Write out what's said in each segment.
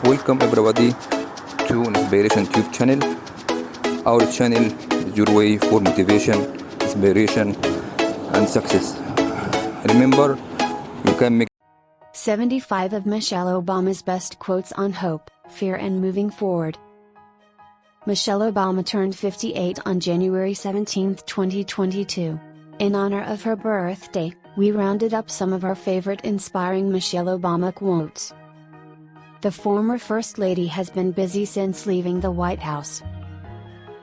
Welcome everybody to Inspiration Tube channel. Our channel is your way for motivation, inspiration, and success. Remember, you can make 75 of Michelle Obama's best quotes on hope, fear and moving forward. Michelle Obama turned 58 on January 17, 2022. In honor of her birthday, we rounded up some of our favorite inspiring Michelle Obama quotes. The former First Lady has been busy since leaving the White House.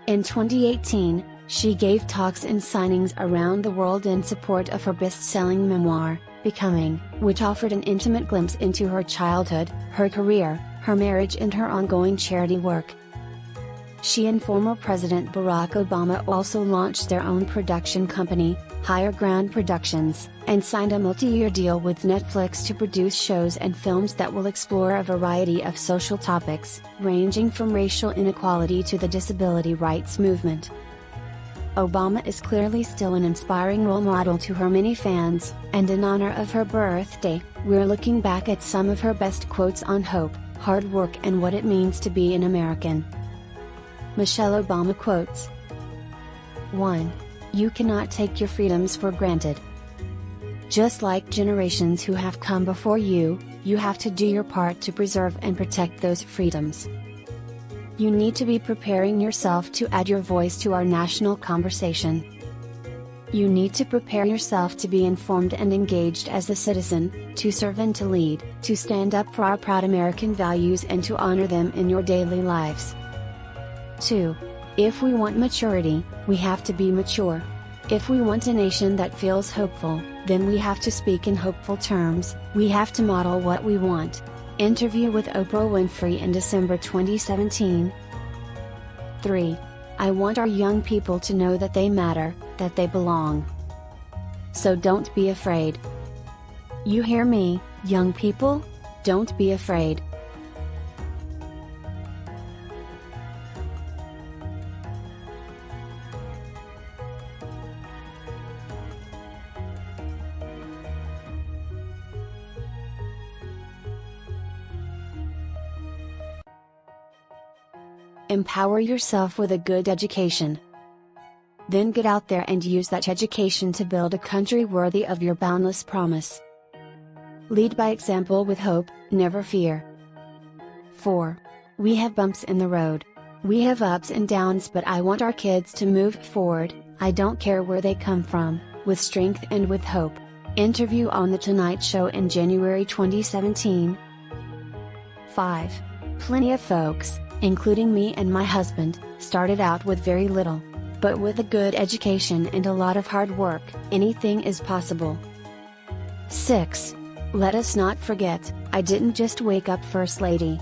In 2018, she gave talks and signings around the world in support of her best-selling memoir, Becoming, which offered an intimate glimpse into her childhood, her career, her marriage and her ongoing charity work. She and former President Barack Obama also launched their own production company, Higher Ground Productions, and signed a multi-year deal with Netflix to produce shows and films that will explore a variety of social topics, ranging from racial inequality to the disability rights movement. Obama is clearly still an inspiring role model to her many fans, and in honor of her birthday, we're looking back at some of her best quotes on hope, hard work and what it means to be an American. Michelle Obama quotes. 1. You cannot take your freedoms for granted. Just like generations who have come before you, you have to do your part to preserve and protect those freedoms. You need to be preparing yourself to add your voice to our national conversation. You need to prepare yourself to be informed and engaged as a citizen, to serve and to lead, to stand up for our proud American values and to honor them in your daily lives. 2. If we want maturity, we have to be mature. If we want a nation that feels hopeful, then we have to speak in hopeful terms, we have to model what we want. Interview with Oprah Winfrey in December 2017. 3. I want our young people to know that they matter, that they belong. So don't be afraid. You hear me, young people? Don't be afraid. Empower yourself with a good education. Then get out there and use that education to build a country worthy of your boundless promise. Lead by example with hope, never fear. 4. We have bumps in the road. We have ups and downs, but I want our kids to move forward, I don't care where they come from, with strength and with hope. Interview on The Tonight Show in January 2017. 5. Plenty of folks, including me and my husband, started out with very little. But with a good education and a lot of hard work, anything is possible. 6. Let us not forget, I didn't just wake up First Lady.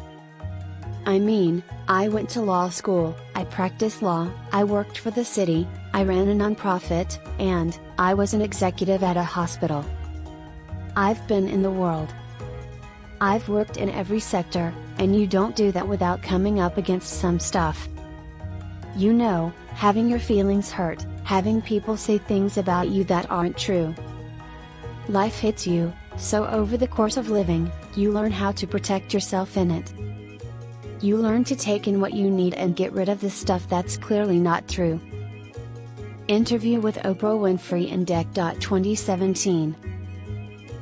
I mean, I went to law school, I practiced law, I worked for the city, I ran a nonprofit, and I was an executive at a hospital. I've been in the world. I've worked in every sector, and you don't do that without coming up against some stuff. You know, having your feelings hurt, having people say things about you that aren't true. Life hits you, so over the course of living, you learn how to protect yourself in it. You learn to take in what you need and get rid of the stuff that's clearly not true. Interview with Oprah Winfrey in Deck. 2017.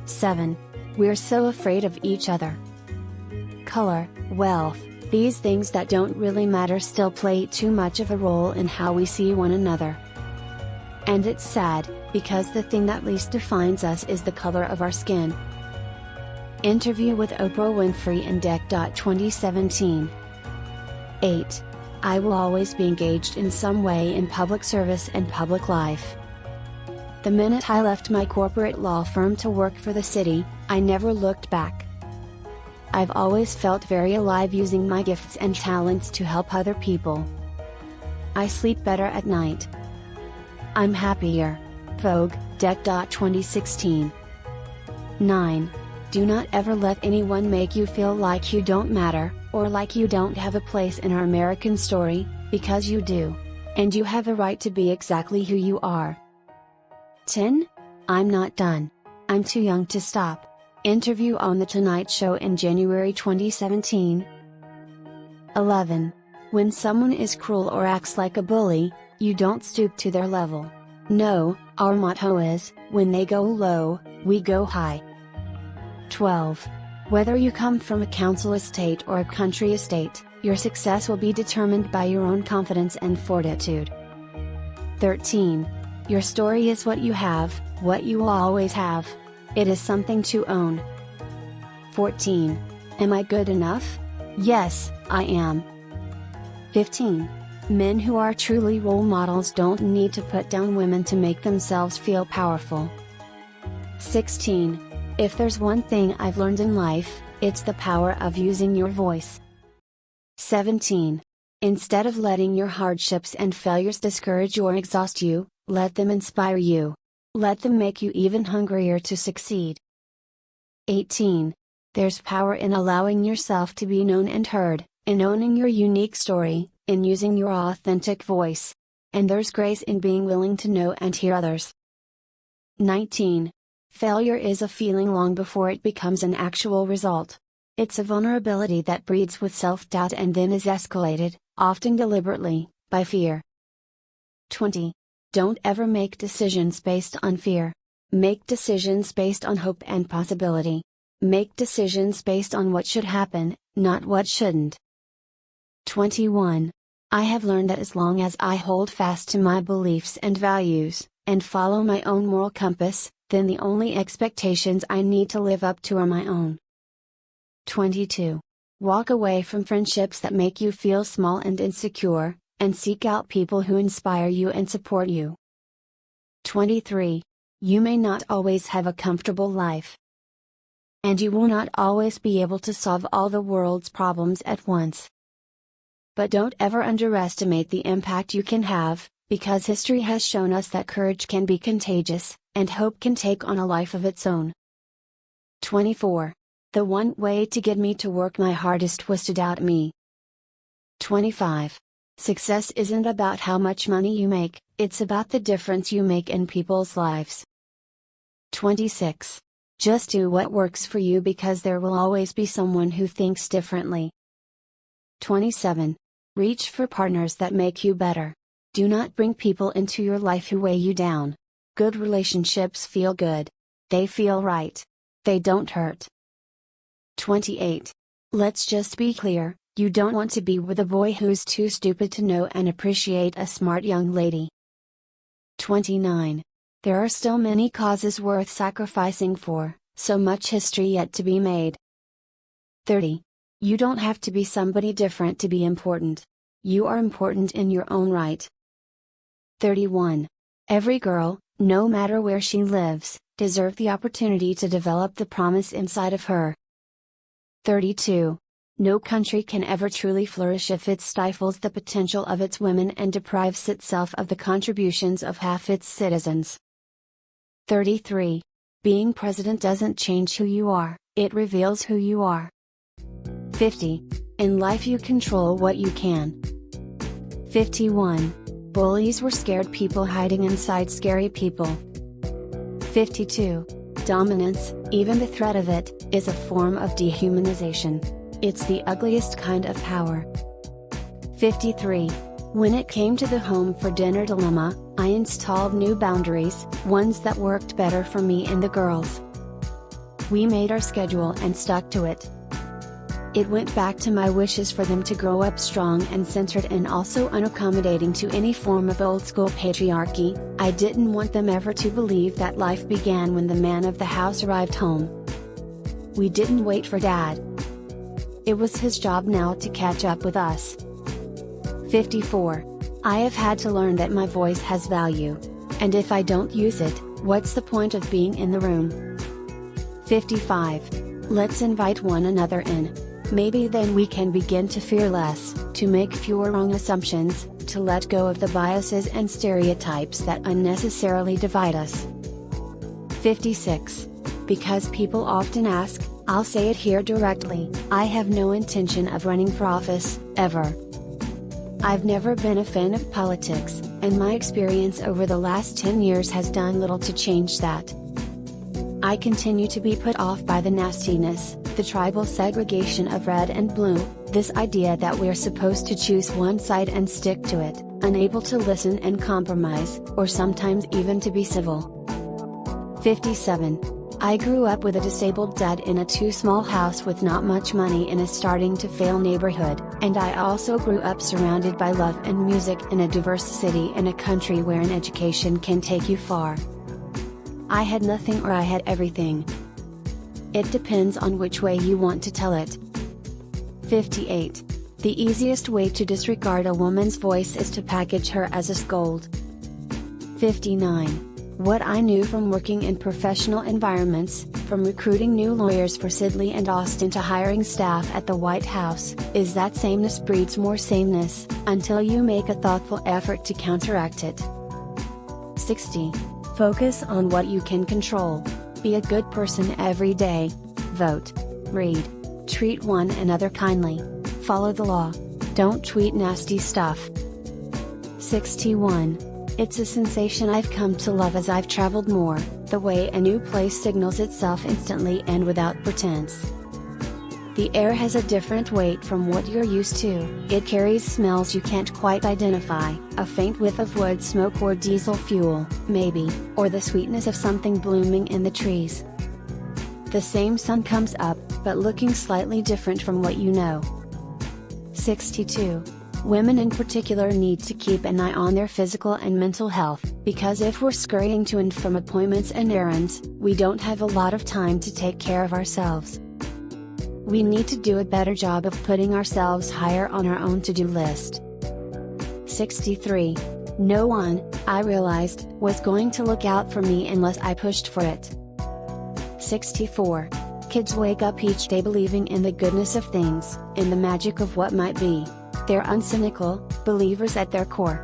7. We're so afraid of each other. Color, wealth, these things that don't really matter still play too much of a role in how we see one another. And it's sad, because the thing that least defines us is the color of our skin. Interview with Oprah Winfrey in Deck. 2017. 8. I will always be engaged in some way in public service and public life. The minute I left my corporate law firm to work for the city, I never looked back. I've always felt very alive using my gifts and talents to help other people. I sleep better at night. I'm happier. Vogue, Deck. 2016. 9. Do not ever let anyone make you feel like you don't matter, or like you don't have a place in our American story, because you do. And you have a right to be exactly who you are. 10. I'm not done. I'm too young to stop. Interview on The Tonight Show in January 2017. 11. When someone is cruel or acts like a bully, you don't stoop to their level. No, our motto is, when they go low, we go high. 12. Whether you come from a council estate or a country estate, your success will be determined by your own confidence and fortitude. 13. Your story is what you have, what you will always have. It is something to own. 14. Am I good enough? Yes, I am. 15. Men who are truly role models don't need to put down women to make themselves feel powerful. 16. If there's one thing I've learned in life, it's the power of using your voice. 17. Instead of letting your hardships and failures discourage or exhaust you, let them inspire you. Let them make you even hungrier to succeed. 18. There's power in allowing yourself to be known and heard, in owning your unique story, in using your authentic voice. And there's grace in being willing to know and hear others. 19. Failure is a feeling long before it becomes an actual result. It's a vulnerability that breeds with self-doubt and then is escalated, often deliberately, by fear. 20. Don't ever make decisions based on fear. Make decisions based on hope and possibility. Make decisions based on what should happen, not what shouldn't. 21. I have learned that as long as I hold fast to my beliefs and values, and follow my own moral compass, then the only expectations I need to live up to are my own. 22. Walk away from friendships that make you feel small and insecure, and seek out people who inspire you and support you. 23. You may not always have a comfortable life. And you will not always be able to solve all the world's problems at once. But don't ever underestimate the impact you can have, because history has shown us that courage can be contagious, and hope can take on a life of its own. 24. The one way to get me to work my hardest was to doubt me. 25. Success isn't about how much money you make, it's about the difference you make in people's lives. 26. Just do what works for you because there will always be someone who thinks differently. 27. Reach for partners that make you better. Do not bring people into your life who weigh you down. Good relationships feel good. They feel right. They don't hurt. 28. Let's just be clear, you don't want to be with a boy who's too stupid to know and appreciate a smart young lady. 29. There are still many causes worth sacrificing for, so much history yet to be made. 30. You don't have to be somebody different to be important. You are important in your own right. 31. Every girl, no matter where she lives, deserves the opportunity to develop the promise inside of her. 32. No country can ever truly flourish if it stifles the potential of its women and deprives itself of the contributions of half its citizens. 33. Being president doesn't change who you are, it reveals who you are. 50. In life you control what you can. 51. Bullies were scared people hiding inside scary people. 52. Dominance, even the threat of it, is a form of dehumanization. It's the ugliest kind of power. 53. When it came to the home for dinner dilemma, I installed new boundaries, ones that worked better for me and the girls. We made our schedule and stuck to it. It went back to my wishes for them to grow up strong and centered and also unaccommodating to any form of old school patriarchy. I didn't want them ever to believe that life began when the man of the house arrived home. We didn't wait for Dad. It was his job now to catch up with us. 54. I have had to learn that my voice has value. And if I don't use it, what's the point of being in the room? 55. Let's invite one another in. Maybe then we can begin to fear less, to make fewer wrong assumptions, to let go of the biases and stereotypes that unnecessarily divide us. 56. Because people often ask, I'll say it here directly, I have no intention of running for office, ever. I've never been a fan of politics, and my experience over the last 10 years has done little to change that. I continue to be put off by the nastiness, the tribal segregation of red and blue, This idea that we're supposed to choose one side and stick to it, unable to listen and compromise, or sometimes even to be civil. 57. I grew up with a disabled dad in a too-small house with not much money in a starting-to-fail neighborhood, and I also grew up surrounded by love and music in a diverse city in a country where an education can take you far. I had nothing or I had everything. It depends on which way you want to tell it. 58. The easiest way to disregard a woman's voice is to package her as a scold. 59. What I knew from working in professional environments, from recruiting new lawyers for Sidley and Austin to hiring staff at the White House, is that sameness breeds more sameness, until you make a thoughtful effort to counteract it. 60. Focus on what you can control. Be a good person every day. Vote. Read. Treat one another kindly. Follow the law. Don't tweet nasty stuff. 61. It's a sensation I've come to love as I've traveled more, the way a new place signals itself instantly and without pretense. The air has a different weight from what you're used to, it carries smells you can't quite identify, a faint whiff of wood smoke or diesel fuel, maybe, or the sweetness of something blooming in the trees. The same sun comes up, but looking slightly different from what you know. 62. Women in particular need to keep an eye on their physical and mental health, because if we're scurrying to and from appointments and errands, we don't have a lot of time to take care of ourselves. We need to do a better job of putting ourselves higher on our own to-do list. 63. No one, I realized, was going to look out for me unless I pushed for it. 64. Kids wake up each day believing in the goodness of things, in the magic of what might be. They're uncynical, believers at their core.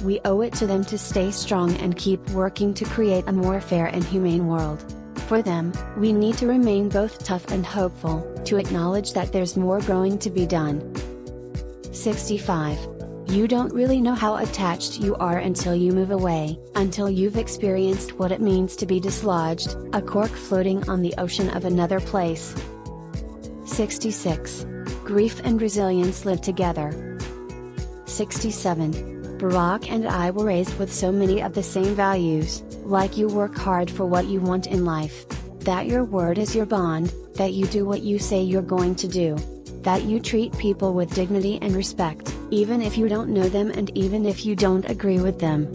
We owe it to them to stay strong and keep working to create a more fair and humane world. For them, we need to remain both tough and hopeful, to acknowledge that there's more growing to be done. 65. You don't really know how attached you are until you move away, until you've experienced what it means to be dislodged, a cork floating on the ocean of another place. 66. Grief and resilience live together. 67. Barack and I were raised with so many of the same values, like you work hard for what you want in life, that your word is your bond, that you do what you say you're going to do, that you treat people with dignity and respect, even if you don't know them and even if you don't agree with them.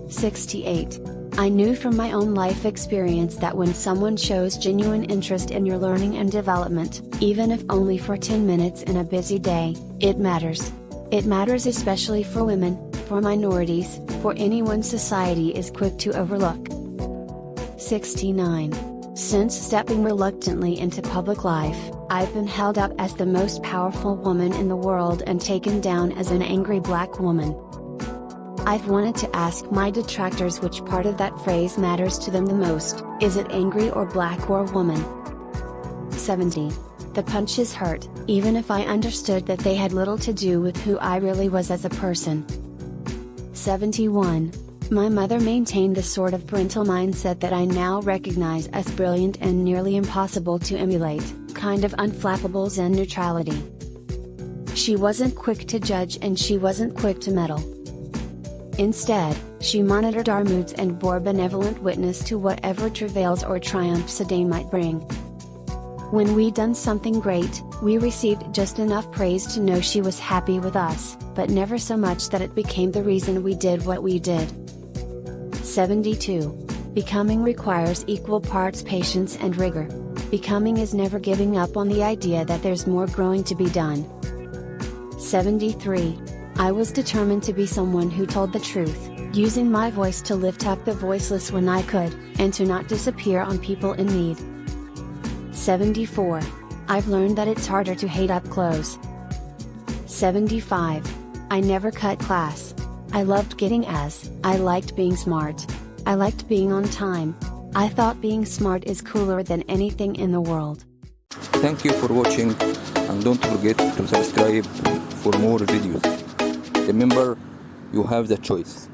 68. I knew from my own life experience that when someone shows genuine interest in your learning and development, even if only for 10 minutes in a busy day, it matters. It matters especially for women, for minorities, for anyone society is quick to overlook. 69. Since stepping reluctantly into public life, I've been held up as the most powerful woman in the world and taken down as an angry black woman. I've wanted to ask my detractors which part of that phrase matters to them the most, is it angry or black or woman? 70. The punches hurt, even if I understood that they had little to do with who I really was as a person. 71. My mother maintained the sort of parental mindset that I now recognize as brilliant and nearly impossible to emulate, kind of unflappable Zen neutrality. She wasn't quick to judge and she wasn't quick to meddle. Instead, she monitored our moods and bore benevolent witness to whatever travails or triumphs a day might bring. When we'd done something great, we received just enough praise to know she was happy with us, but never so much that it became the reason we did what we did. 72. Becoming requires equal parts patience and rigor. Becoming is never giving up on the idea that there's more growing to be done. 73. I was determined to be someone who told the truth, using my voice to lift up the voiceless when I could, and to not disappear on people in need. 74. I've learned that it's harder to hate up close. 75. I never cut class. I loved getting A's, I liked being smart. I liked being on time. I thought being smart is cooler than anything in the world. Thank you for watching, and don't forget to subscribe for more videos. Remember, you have the choice.